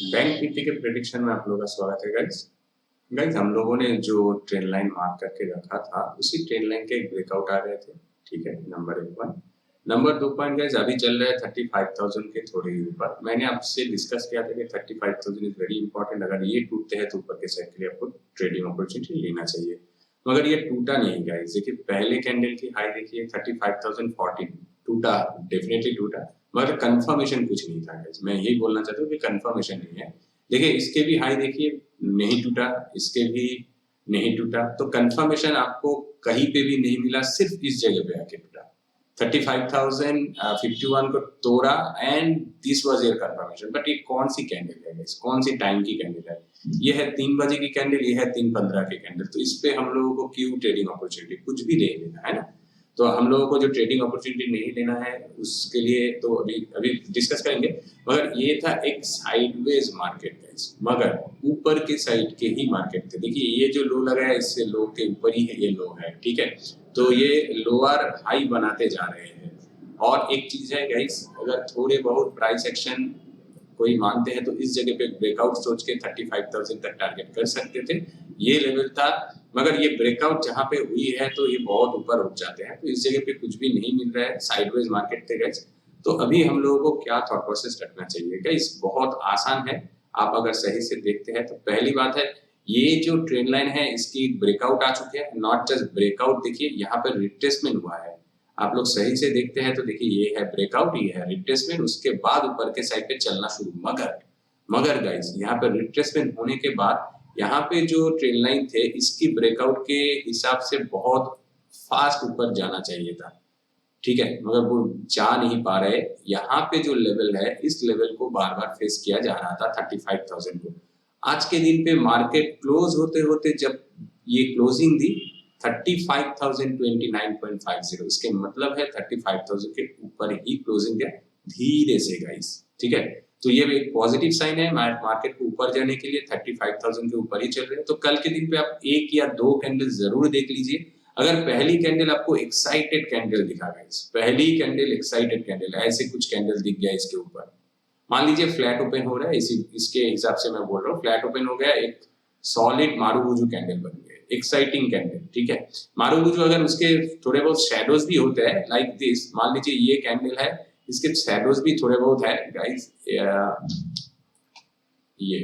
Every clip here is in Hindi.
बैंक निफ्टी के प्रेडिक्शन में आप लोगों का स्वागत है गाइस। गाइस हम लोगों ने जो ट्रेंड लाइन मार्क करके रखा था उसी ट्रेंड लाइन के एक ब्रेकआउट आ गए थे। ठीक है, number 1 point. Number 2 point guys अभी चल रहा है 35,000 के थोड़े ही ऊपर। मैंने आपसे डिस्कस किया था कि 35,000 इज वेरी इंपॉर्टेंट। अगर ये टूटते हैं तो ऊपर के साइड के लिए आपको ट्रेडिंग अपॉर्चुनिटी लेना चाहिए, मगर ये टूटा नहीं गाइस। देखिए पहले कैंडल की हाई देखिए 35,014 टूटा, डेफिनेटली टूटा, मगर कंफर्मेशन कुछ नहीं था गाइस। मैं यही बोलना चाहता हूँ कि कंफर्मेशन नहीं है। देखिए इसके भी हाई देखिए नहीं टूटा, इसके भी नहीं टूटा, तो कंफर्मेशन आपको कहीं पे भी नहीं मिला, सिर्फ इस जगह पे आके टूटा। 35,051 को तोड़ा and this was your confirmation. But ये कौन सी कैंडल है गाइस, कौन सी टाइम की कैंडल है? ये है 3 बजे की कैंडल, ये है 3:15 की कैंडल। तो इस पे हम लोगों को क्यों ट्रेडिंग अपॉर्चुनिटी कुछ भी नहीं लेना है ना। तो हम लोगों को जो ट्रेडिंग अपॉर्चुनिटी नहीं लेना है उसके लिए तो अभी अभी डिस्कस करेंगे। मगर ये था एक साइडवेज मार्केट गाइस, मगर ऊपर के साइड के ही मार्केट थे। देखिए ये जो लो लगा है इससे लो के ऊपर ही है ये लो है, ठीक है। तो ये लोअर हाई बनाते जा रहे हैं। और एक चीज है गाइस, अगर थोड़े बहुत प्राइस एक्शन कोई मानते हैं तो इस जगह पे ब्रेकआउट सोच के 35,000 तक टारगेट कर सकते थे। ये लेवल था, मगर ये ब्रेकआउट जहां पे हुई है तो ये बहुत ऊपर उठ जाते हैं। तो इस जगह पे कुछ भी नहीं मिल रहा है, साइडवेज मार्केट थे गाइस। तो अभी हम लोगों को क्या थॉट प्रोसेस रखना चाहिए गाइस? बहुत आसान है, आप अगर सही से देखते हैं तो पहली बात है ये जो ट्रेंड लाइन है इसकी ब्रेकआउट आ चुके हैं। नॉट जस्ट ब्रेकआउट, देखिए यहाँ पर रिट्रेसमेंट हुआ है। आप लोग सही से देखते हैं तो देखिए ये है ब्रेकआउट, ये है रिट्रेसमेंट, उसके बाद ऊपर के साइड पे चलना शुरू। मगर गाइस यहाँ पर रिट्रेसमेंट होने के बाद यहाँ पे जो ट्रेंड लाइन थे इसकी ब्रेकआउट के हिसाब से बहुत फास्ट ऊपर जाना चाहिए था, ठीक है, मगर वो जा नहीं पा रहे। यहाँ पे जो लेवल है इस लेवल को बार बार फेस किया जा रहा था 35,000 को। आज के दिन पे मार्केट क्लोज होते होते जब ये क्लोजिंग दी 35,029.50, इसके मतलब है 35,000 के ऊपर ही क्लोजिंग दिया धीरे से गाइस, ठीक है। तो ये भी एक पॉजिटिव साइन है मार्केट को ऊपर जाने के लिए। 35,000 के ऊपर ही चल रहे हैं। तो कल के दिन पे आप एक या दो कैंडल जरूर देख लीजिए। अगर पहली कैंडल आपको एक्साइटेड कैंडल दिखा गाइस, पहली कैंडल एक्साइटेड कैंडल, ऐसे कुछ कैंडल दिख गया इसके ऊपर, मान लीजिए फ्लैट ओपन हो रहा है, इसके हिसाब से मैं बोल रहा हूँ, फ्लैट ओपन हो गया, एक सॉलिड मारुबुजू कैंडल बन गया, एक्साइटिंग कैंडल, ठीक है। मारुबुजू अगर उसके थोड़े बहुत शैडोज भी होते हैं लाइक दिस, मान लीजिए ये कैंडल है, इसके शैडोज भी थोड़े बहुत है गाइस, ये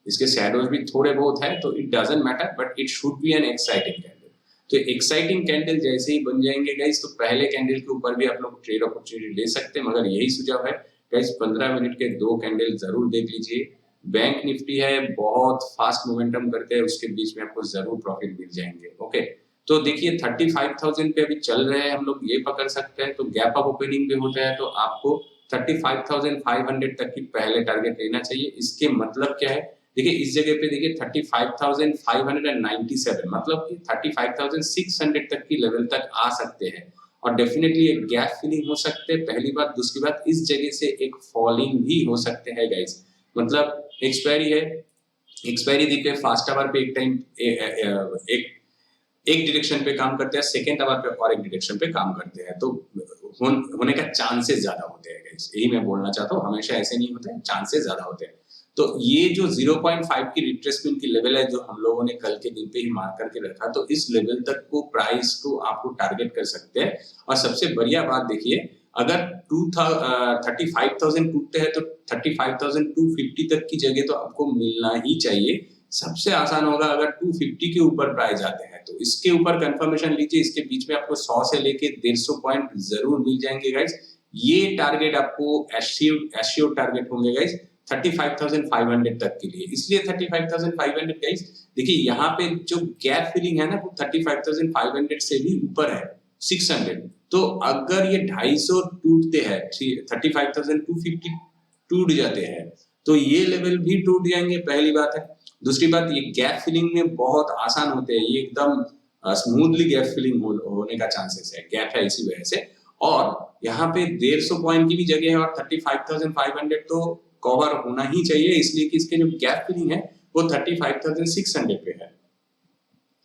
इसके शैडोज भी थोड़े बहुत है, तो it doesn't matter, but it should be an exciting candle. तो एक्साइटिंग कैंडल जैसे ही बन जाएंगे गाइस तो पहले कैंडल के ऊपर भी आप लोग ट्रेड अपॉर्चुनिटी ले सकते हैं। मगर यही सुझाव है गाइस, 15 मिनट के दो कैंडल जरूर देख लीजिए। बैंक निफ्टी है, बहुत फास्ट मोमेंटम करते हैं, उसके बीच में आपको जरूर प्रॉफिट मिल जाएंगे। ओके, तो देखिए 35,000 पे अभी चल रहे हैं, हम लोग ये पकड़ सकते हैं। तो गैप अप ओपनिंग पे होता है तो आपको 35,500 तक की पहले टारगेट लेना चाहिए। इसके मतलब क्या है, देखिए इस जगह पे देखिए 35,597, मतलब कि 35,600 तक की लेवल तक आ सकते हैं और डेफिनेटली एक गैप फिलिंग हो सकते हैं, पहली बात। दूसरी बात, इस जगह से एक फॉलिंग भी हो सकते हैं गाइस। मतलब एक्सपायरी है, एक्सपायरी देखिए फास्ट आवर पे एक टाइम एक डायरेक्शन पे काम करते हैं, सेकेंड आवर पे और एक डायरेक्शन पे काम करते हैं, तो होने का चांसेस ज्यादा होते हैं गाइस। यही मैं बोलना चाहता हूँ, हमेशा ऐसे नहीं होते हैं, चांसेस ज्यादा होते हैं। तो ये जो 0.5 की रिट्रेसमेंट की लेवल है जो हम लोगों ने कल के दिन पे ही मार्क करके रखा, तो इस लेवल तक को प्राइस को आपको टारगेट कर सकते हैं। और सबसे बढ़िया बात देखिए, अगर 35,000 टूटते हैं तो 35,250 तक की जगह तो आपको मिलना ही चाहिए। सबसे आसान होगा अगर 250 के ऊपर प्राइस आते हैं, तो इसके ऊपर कंफर्मेशन लीजिए। इसके बीच में आपको 100 से लेके 150 पॉइंट जरूर मिल जाएंगे गाइस। ये टारगेट आपको एश्योर टारगेट होंगे गाइस 35,500 तक के लिए। इसलिए 35,500 गाइस, देखिए यहाँ पे जो गैप फिलिंग है ना वो 35,500 से भी ऊपर है 600। तो अगर ये 250 टूटते हैं, 35,250 टूट जाते हैं, तो ये लेवल भी टूट जाएंगे, पहली बात है। दूसरी बात, ये गैप फिलिंग में बहुत आसान होते हैं, ये एकदम स्मूथली गैप फिलिंग होने का चांसेस है, गैप है इसी वजह से। और यहाँ पे 150 पॉइंट की भी जगह है और 35,500 तो कवर होना ही चाहिए, इसलिए कि इसके जो गैप फिलिंग है वो 35,600 पे है।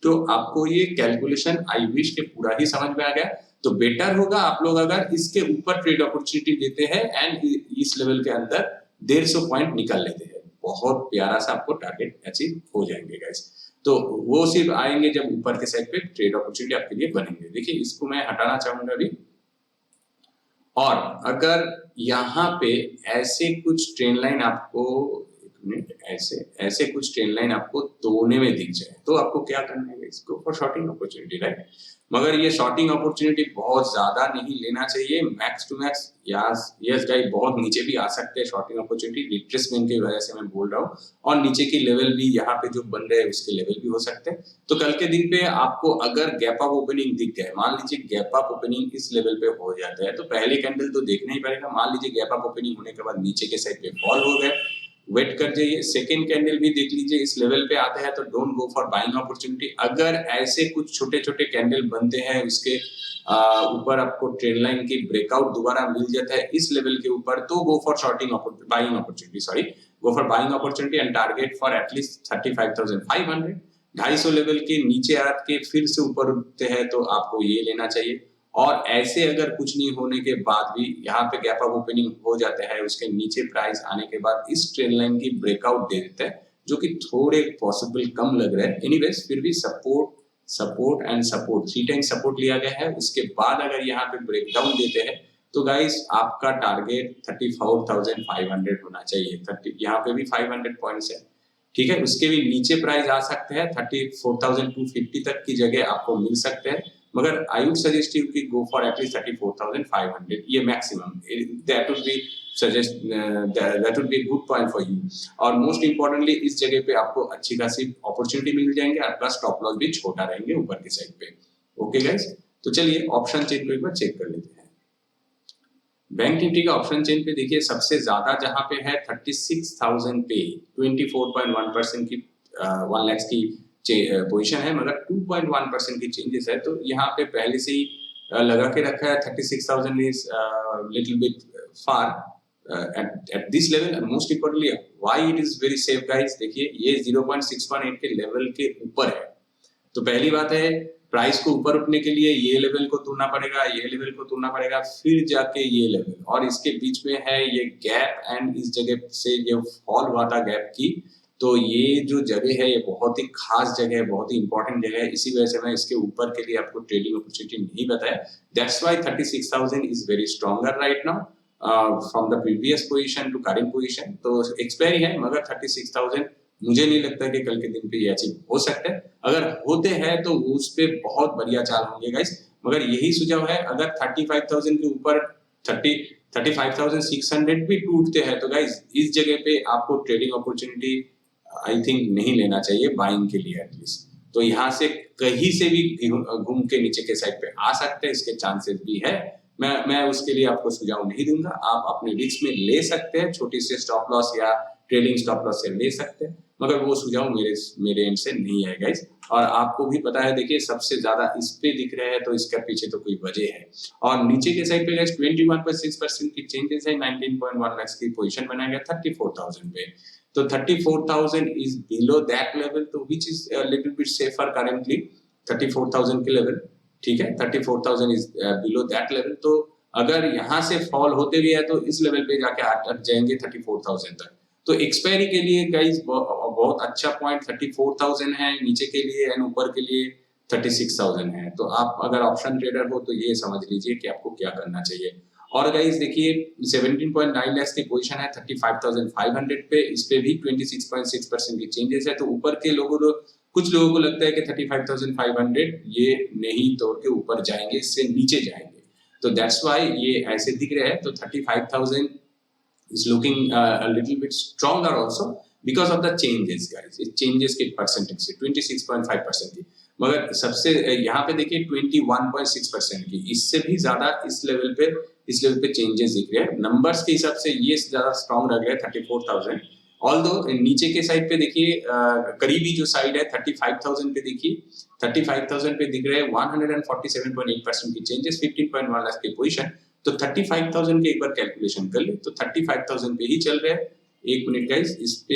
तो आपको ये कैलकुलेशन आई विश के पूरा ही समझ में आ गया। तो बेटर होगा आप लोग अगर इसके ऊपर ट्रेड अपॉर्चुनिटी लेते हैं एंड इस लेवल के अंदर 150 पॉइंट निकल लेते हैं, बहुत प्यारा सा आपको टारगेट अचीव हो जाएंगे गाइस। तो वो सिर्फ आएंगे जब ऊपर के साइड पे ट्रेड अपॉर्चुनिटी आपके लिए बनेंगे। देखिए इसको मैं हटाना चाहूंगा अभी। और अगर यहाँ पे ऐसे कुछ ट्रेन लाइन आपको, एक मिनट, ऐसे कुछ ट्रेन लाइन आपको तोड़ने में दिख जाए तो आपको क्या करना है, इसको फॉर शॉर्टिंग अपॉर्चुनिटी, राइट। मगर ये शॉर्टिंग अपॉर्चुनिटी बहुत ज्यादा नहीं लेना चाहिए, max to max. Yes guys, बहुत नीचे भी आ सकते हैं शॉर्टिंग अपॉर्चुनिटी, रिट्रेसमेंट की वजह से मैं बोल रहा हूँ, और नीचे की लेवल भी यहाँ पे जो बन रहे हैं उसके लेवल भी हो सकते हैं। तो कल के दिन पे आपको अगर गैप अप ओपनिंग दिख गए, मान लीजिए गैप अप ओपनिंग इस लेवल पे हो जाता है, तो पहले कैंडल तो देखना ही पड़ेगा। मान लीजिए गैप अप ओपनिंग होने के बाद नीचे के साइड पे फॉल हो गए, वेट कर जाइए, सेकेंड कैंडल भी देख लीजिए इस लेवल पे आता है तो don't go for buying opportunity. अगर ऐसे कुछ छोटे छोटे कैंडल बनते हैं उसके ऊपर आपको ट्रेंड लाइन की ब्रेकआउट दोबारा मिल जाता है इस लेवल के ऊपर, तो go for shorting buying opportunity, sorry, go for buying opportunity and target for at least 35,500। 250 level के नीचे आके फिर से ऊपर उठते हैं तो आपको ये लेना चाहिए। और ऐसे अगर कुछ नहीं होने के बाद भी यहाँ पे गैप अप ओपनिंग हो जाता है, उसके नीचे प्राइस आने के बाद इस ट्रेंड लाइन की ब्रेकआउट दे देता है, जो कि थोड़े पॉसिबल कम लग रहा है। एनीवेज फिर भी support and support 3 time support लिया गया है। उसके बाद अगर यहाँ पे ब्रेकडाउन देते हैं तो गाइस आपका टारगेट 34,500 होना चाहिए। 30 यहाँ पे भी 500 पॉइंट्स है, ठीक है। उसके भी नीचे प्राइस आ सकते हैं, 34,250 तक की जगह आपको मिल सकते हैं, मगर आई वुड सजेस्ट यू कि गो फॉर एटलीस्ट 34,500, ये maximum, that would be suggest, that would be a good point for you. और मोस्ट इंपॉर्टेंटली इस जगह पे आपको अच्छी खासी अपॉर्चुनिटी मिल जाएंगे, आपका स्टॉप लॉस भी छोटा रहेंगे ऊपर की साइड पे। ओके गाइस, तो चलिए ऑप्शन चेन को एक बार चेक कर लेते हैं। बैंक निफ्टी का ऑप्शन चेन पे देखिए सबसे ज्यादा जहां पे है 36,000 पे 24.1% की 1 लाख की पोजीशन है, मगर 2.1% की चेंजेस है। तो यहाँ पे पहले से ही लगा के रखा है 36,000 is little bit far at this level, and most importantly why it is very safe guys। देखिए ये 0.618 के लेवल के ऊपर है, तो पहली बात है प्राइस को ऊपर उठने के लिए ये लेवल को तोड़ना पड़ेगा, ये लेवल को तोड़ना पड़ेगा, फिर जाके ये लेवल, और इसके बीच में है ये गैप, एंड इस जगह से ये फॉल हुआ था गैप की। तो ये जो जगह है ये बहुत ही खास जगह है, बहुत ही इंपॉर्टेंट जगह है, इसी वजह से मैं इसके ऊपर के लिए आपको ट्रेडिंग अपॉर्चुनिटी नहीं बताया। That's why 36,000 is very stronger right now from the previous position to current position. तो एक्सपायरी है, मगर 36,000 मुझे नहीं लगता कि कल के दिन पे ये अचीव हो सकता है। अगर होते हैं तो उस पे बहुत बढ़िया चाल होंगे गाइस, मगर यही सुझाव है अगर 35,000 के ऊपर 35,600 भी टूटते हैं तो गाइस इस जगह पे आपको ट्रेडिंग अपॉर्चुनिटी आई थिंक नहीं लेना चाहिए बाइंग के लिए एटलीस्ट। तो यहाँ से कहीं से भी घूम के नीचे के साइड पे आ सकते हैं, इसके चांसेस भी है। मैं उसके लिए आपको सुझाव नहीं दूंगा, आप अपने रिस्क में ले सकते हैं, छोटी से स्टॉप लॉस या ट्रेडिंग स्टॉप लॉस से ले सकते हैं, मगर वो सुझाव मेरे एंड से नहीं है गाइस। और आपको भी पता है देखिए सबसे ज्यादा इस पे दिख रहे हैं तो इसके पीछे तो कोई वजह है। और नीचे के साइड पे गाइस 21.6% की चेंजेस है, 19.1 लाख की पोजीशन बनाया गया 34,000 पे। तो 34,000 इज बिलो दैट लेवल, तो which is little bit safer currently 34,000 के लेवल, ठीक है। 34,000 इज बिलो दैट लेवल। तो अगर यहाँ से फॉल होते भी है तो इस लेवल पे जाके अटक जाएंगे 34,000 तक। तो एक्सपायरी के लिए गाइस बहुत अच्छा पॉइंट 34,000 है नीचे के लिए, एंड ऊपर के लिए 36,000 है। तो आप अगर ऑप्शन ट्रेडर हो तो ये समझ लीजिए कि आपको क्या करना चाहिए। और गाइस देखिए 17.9 लाख की पोजीशन है 35,500 पे, इस पे भी 26.6% की चेंजेस है। तो ऊपर के कुछ लोगों को लगता है कि 35,500 ये नहीं तोड़ के ऊपर जाएंगे, इससे नीचे जाएंगे, तो दैट्स व्हाई ये ऐसे दिख रहे हैं। तो 35,000 is looking a little bit stronger also because of the changes guys। इस changes के परसेंटेज से 26.5% की, मगर सबसे यहाँ पे देखिए 21.6% की, इससे भी ज्यादा इस लेवल पे चेंजेस दिख रहे हैं। नंबर्स के हिसाब से ये ज्यादा स्ट्रॉन्ग रह गया 34,000। ऑल्दो नीचे के साइड पे देखिए करीबी जो साइड है 35,000 पे देखिए 35,000 पे दिख रहे हैं 147.8% की चेंजेस, 15.1 लाख की पोजीशन। तो 35,000 के एक बार कैलकुलेशन कर ले तो 35,000 पे ही चल रहे हैं। एक मिनट गाइस, इस पे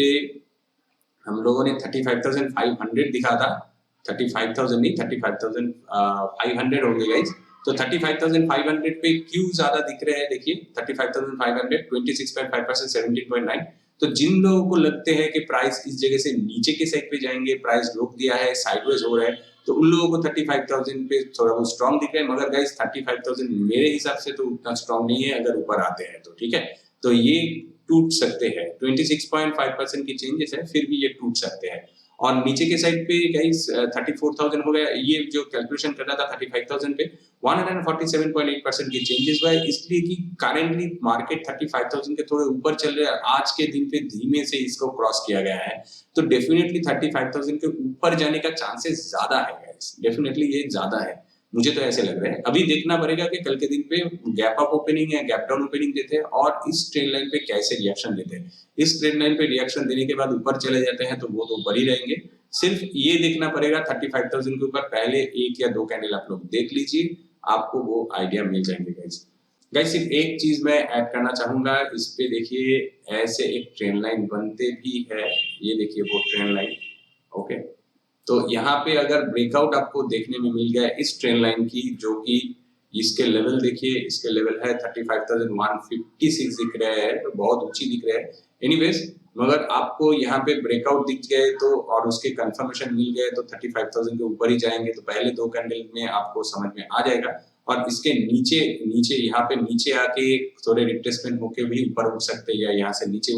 हम लोगों ने 35,500 दिखा था, 35,000 नहीं 35,500 हो गए गाइस। तो 35,500 पे क्यों ज्यादा दिख रहे हैं, देखिए 35,500 26.5% 17.9। तो जिन लोगों को लगते हैं कि प्राइस इस जगह से नीचे के साइड पे जाएंगे, प्राइस रोक दिया है, साइडवेज हो रहा है, तो उन लोगों को 35,000 पे थोड़ा बहुत स्ट्रॉन्ग दिख रहा है, मगर गाइस 35,000 मेरे हिसाब से तो उतना स्ट्रॉन्ग नहीं है अगर ऊपर आते हैं तो, ठीक है। तो ये टूट सकते हैं, 26.5% की चेंजेस है, फिर भी ये टूट सकते हैं। और नीचे के साइड पे गाइस 34,000 हो गया, ये जो कैलकुलेशन कर रहा था 35,000 पे 147.8% की चेंजेस हुआ है, इसलिए कि करेंटली मार्केट 35,000 के थोड़े ऊपर चल रहा है, आज के दिन पे धीमे से इसको क्रॉस किया गया है, तो डेफिनेटली 35,000 के ऊपर जाने का चांसेस ज्यादा है गाइस, डेफिनेटली ये ज्यादा है, मुझे तो ऐसे लग रहा है। अभी देखना पड़ेगा कि कल के दिन पे गैप अप ओपनिंग या गैप डाउन ओपनिंग देते हैं और इस ट्रेंड लाइन पे कैसे रिएक्शन देते हैं। इस ट्रेंड लाइन पे रिएक्शन देने के बाद ऊपर चले जाते हैं तो वो तो ऊपर ही रहेंगे, सिर्फ ये देखना पड़ेगा 35,000 के ऊपर पहले एक या दो कैंडल आप लोग देख लीजिए, आपको वो आइडिया मिल जाएंगे गाइस। गाइस सिर्फ एक चीज मैं ऐड करना चाहूंगा इस पे, देखिए ऐसे एक ट्रेंड लाइन बनते भी है, ये देखिए वो ट्रेंड लाइन, ओके। तो यहाँ पे अगर ब्रेकआउट आपको देखने में मिल गया इस ट्रेंड लाइन की, जो कि इसके लेवल देखिए, इसके लेवल है 35,156 दिख रहा है, तो बहुत ऊंची दिख रहा है। एनीवेज, मगर आपको यहाँ पे ब्रेकआउट दिख गए तो और उसके कंफर्मेशन मिल गए तो 35,000 के ऊपर ही जाएंगे, तो पहले दो कैंडल में आपको समझ में आ जाएगा। और इसके नीचे नीचे यहाँ पे नीचे आके थोड़े रिट्रेसमेंट होके भी ऊपर उठ सकते हैं या यहाँ से नीचे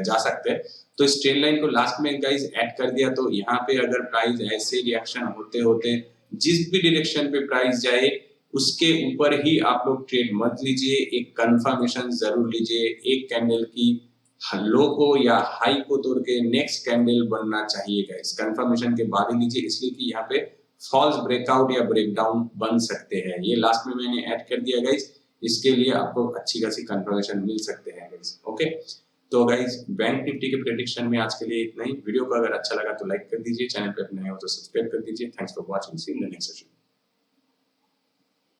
जा सकते हैं। तो इस ट्रेंड लाइन को लास्ट में गाइस ऐड कर दिया, तो यहाँ पे अगर प्राइस ऐसे रिएक्शन होते होते जिस भी डायरेक्शन पे प्राइस जाए उसके ऊपर ही आप लोग ट्रेड मत लीजिए, एक कंफर्मेशन जरूर लीजिए, एक कैंडल की लो को या हाई को तोड़ के नेक्स्ट कैंडल बनना चाहिए गाइस, कंफर्मेशन के बाद ही लीजिए, इसलिए कि यहाँ पे फॉल्स ब्रेकआउट या ब्रेकडाउन बन सकते हैं। ये लास्ट में मैंने ऐड कर दिया गाइस, इसके लिए आपको अच्छी खासी कंफर्मेशन मिल सकते हैं गाइस, ओके। तो गाइस बैंक निफ्टी के प्रेडिक्शन में आज के लिए इतना ही। वीडियो को अगर अच्छा लगा तो लाइक कर दीजिए, चैनल पे नए हो तो सब्सक्राइब कर दीजिए। Thanks for watching, see you in the next session.